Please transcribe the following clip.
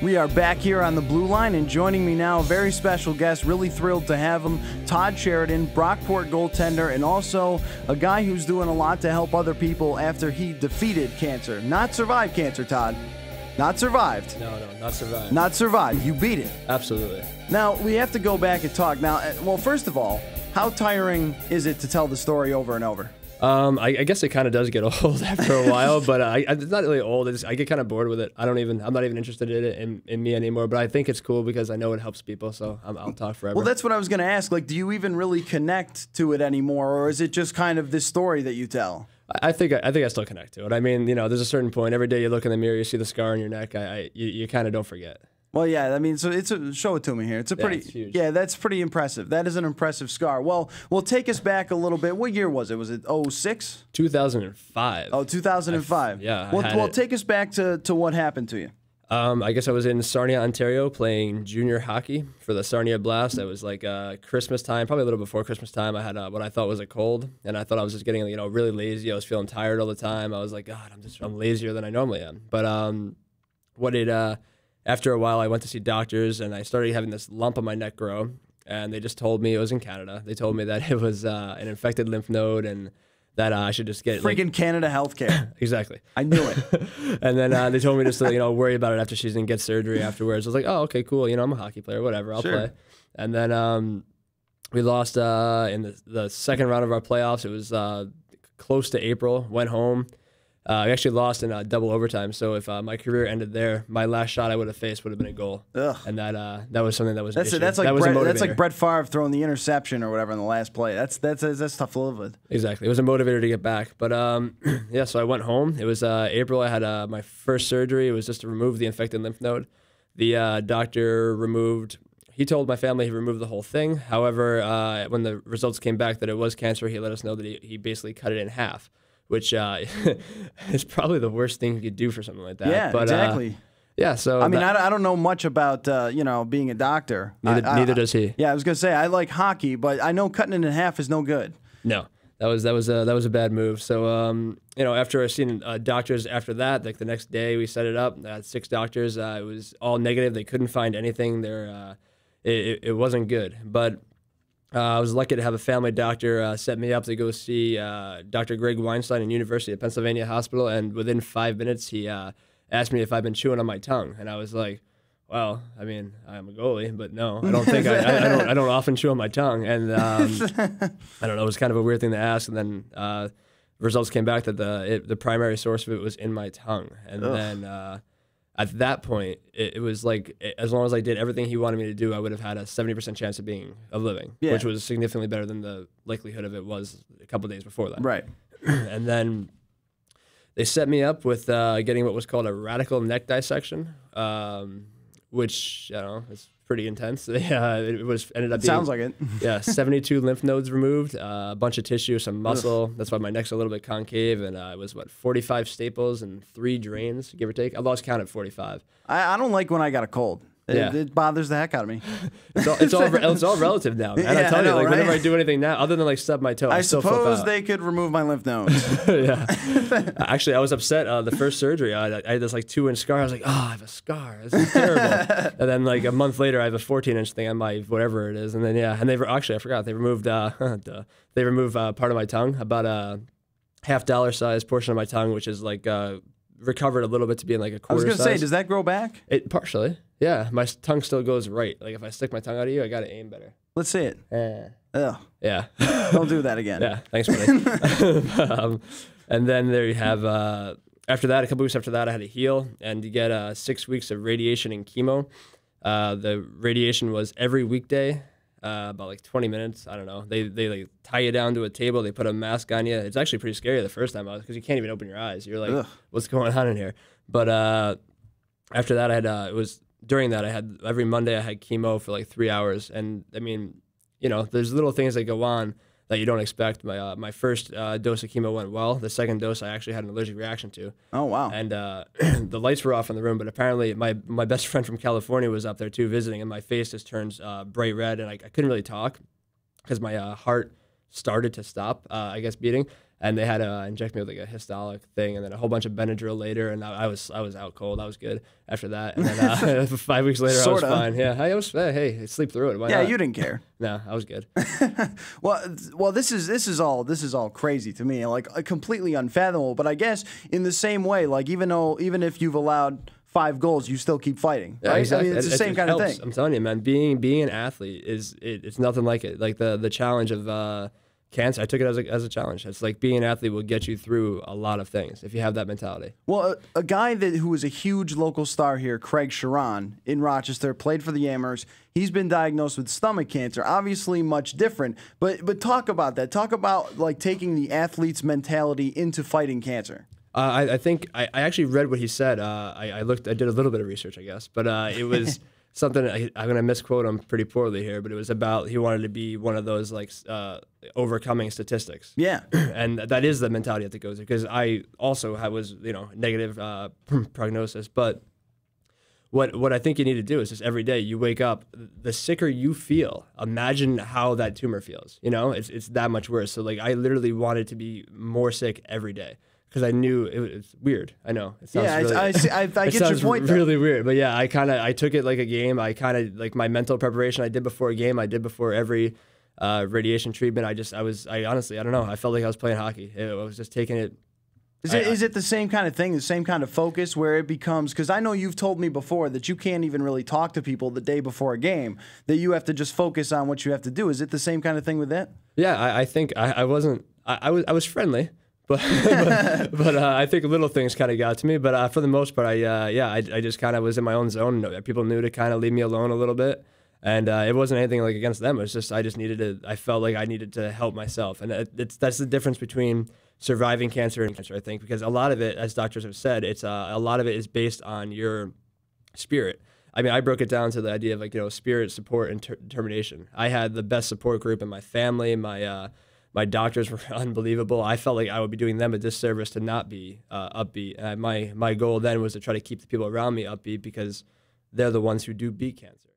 We are back here on the Blue Line, and joining me now, a very special guest. Really thrilled to have him, Todd Sheridan, Brockport goaltender, and also a guy who's doing a lot to help other people after he defeated cancer. Not survived cancer, Todd. Not survived. No, not survived. Not survived. You beat it. Absolutely. Now, we have to go back and talk. Now, well, first of all, how tiring is it to tell the story over and over? I guess it kind of does get old after a while, but it's not really old. I get kind of bored with it. I'm not even interested in it in me anymore. But I think it's cool because I know it helps people, so I'll talk forever. Well, that's what I was going to ask. Like, do you even really connect to it anymore, or is it just kind of this story that you tell? I think I still connect to it. I mean, there's a certain point. Every day you look in the mirror, you see the scar on your neck. You kind of don't forget. Well, yeah, I mean, so show it to me here. It's a pretty, it's huge. Yeah, that's pretty impressive. That is an impressive scar. Well, take us back a little bit. What year was it? Was it 06? 2005. Oh, 2005. Yeah. Well, take us back to what happened to you. I guess I was in Sarnia, Ontario, playing junior hockey for the Sarnia Blast. It was like Christmas time, probably a little before Christmas time. I had what I thought was a cold, and I thought I was just getting really lazy. I was feeling tired all the time. I was like, God, I'm lazier than I normally am. But after a while, I went to see doctors, and I started having this lump on my neck grow, and they just told me it was in Canada. They told me that it was an infected lymph node, and that I should just get freaking Canada healthcare. Exactly. I knew it. And then they told me just to worry about it after season, get surgery afterwards. I was like, oh, okay, cool. I'm a hockey player, whatever. I'll play. And then we lost in the second round of our playoffs. It was close to April. Went home. We actually lost in double overtime. So if my career ended there, my last shot I would have faced would have been a goal. Ugh. And that was something that was that's like Brett Favre throwing the interception or whatever in the last play. That's tough to live with. Exactly. It was a motivator to get back. But yeah, so I went home. It was April. I had my first surgery. It was just to remove the infected lymph node. The doctor removed. He told my family he removed the whole thing. However, when the results came back that it was cancer, he let us know that he basically cut it in half, which is probably the worst thing you could do for something like that. Yeah, exactly. Yeah, so I mean, I don't know much about being a doctor. Neither does he. Yeah, I was gonna say I like hockey, but I know cutting it in half is no good. No, that was a bad move. So after I seen doctors after that, like the next day we set it up. I had 6 doctors. It was all negative. They couldn't find anything there. It wasn't good, but. I was lucky to have a family doctor set me up to go see Dr. Greg Weinstein in University of Pennsylvania Hospital, and within 5 minutes he asked me if I've been chewing on my tongue, and I was like, "Well, I mean, I'm a goalie, but no, I don't think I don't often chew on my tongue." And I don't know, it was kind of a weird thing to ask. And then results came back that the primary source of it was in my tongue, and then. At that point, it was like, as long as I did everything he wanted me to do, I would have had a 70% chance of living, which was significantly better than the likelihood of it was a couple of days before that. Right. And then they set me up with getting what was called a radical neck dissection, which, is pretty intense. It ended up being, sounds like it. Yeah, 72 lymph nodes removed, a bunch of tissue, some muscle. That's why my neck's a little bit concave, and it was 45 staples and 3 drains, give or take. I lost count at 45. I don't like when I got a cold. It bothers the heck out of me. It's all relative now, man. Yeah, I tell you, right? Whenever I do anything now, other than stub my toe, I suppose they could remove my lymph nodes. Yeah. Actually, I was upset the first surgery. I had this 2-inch scar. I was like, oh, I have a scar. This is terrible. And then a month later, I have a 14-inch thing on my whatever it is. And then and I forgot they removed part of my tongue, about a $half size portion of my tongue, which is recovered a little bit to being a quarter. I was gonna size. say, does that grow back? It partially. Yeah, my tongue still goes right. If I stick my tongue out of you, I got to aim better. Let's see it. Ugh. Yeah. Don't do that again. Yeah, thanks, buddy. And then there you have, after that, a couple weeks after that, I had to heal, and you get 6 weeks of radiation and chemo. The radiation was every weekday, about 20 minutes. I don't know. They tie you down to a table. They put a mask on you. It's actually pretty scary the first time because you can't even open your eyes. You're like, ugh, what's going on in here? But after that, I had every Monday I had chemo for 3 hours, and I mean, there's little things that go on that you don't expect. My first dose of chemo went well. The second dose I actually had an allergic reaction to. Oh wow! And the lights were off in the room, but apparently my best friend from California was up there too visiting, and my face just turns bright red, and I couldn't really talk because my heart started to stop, I guess, beating. and they had to inject me with like a histolic thing, and then a whole bunch of Benadryl later, and I was out cold. I was good after that, and then 5 weeks later I was fine. Yeah, I was hey, sleep through it. Why not? You didn't care. No, I was good. well, this is all crazy to me, like completely unfathomable. But I guess in the same way, like even if you've allowed 5 goals, you still keep fighting. Right? Yeah, exactly. I mean, it's the same kind of thing. I'm telling you, man. Being an athlete it's nothing like it. Like the challenge of cancer, I took it as a challenge. It's like being an athlete will get you through a lot of things if you have that mentality. Well, a guy who was a huge local star here, Craig Sharon in Rochester, played for the Yammers. He's been diagnosed with stomach cancer. Obviously, much different. But talk about that. Talk about like taking the athlete's mentality into fighting cancer. I think I actually read what he said. I did a little bit of research, I guess, but it was something. I'm going to misquote him pretty poorly here, but it was about he wanted to be one of those like overcoming statistics. Yeah, and that is the mentality that goes there, because I also was negative prognosis, but. What I think you need to do is just every day you wake up, the sicker you feel, imagine how that tumor feels. It's that much worse. So like I literally wanted to be more sick every day. Because I knew it's weird. I know. It sounds I get your point. Really weird, but yeah, I took it like a game. I kind of like my mental preparation. I did before a game. I did before every radiation treatment. I honestly, I don't know. I felt like I was playing hockey. I was just taking it. Is it the same kind of thing, the same kind of focus where it becomes, because I know you've told me before that you can't even really talk to people the day before a game, that you have to just focus on what you have to do. Is it the same kind of thing with that? Yeah, I think I was friendly. But I think little things kind of got to me. But for the most part, I just kind of was in my own zone. People knew to kind of leave me alone a little bit, and it wasn't anything like against them. It was just I felt like I needed to help myself, and that's the difference between surviving cancer and cancer. I think because a lot of it, as doctors have said, a lot of it is based on your spirit. I mean, I broke it down to the idea of spirit, support, and determination. I had the best support group in my family. My doctors were unbelievable. I felt like I would be doing them a disservice to not be upbeat. My goal then was to try to keep the people around me upbeat because they're the ones who do beat cancer.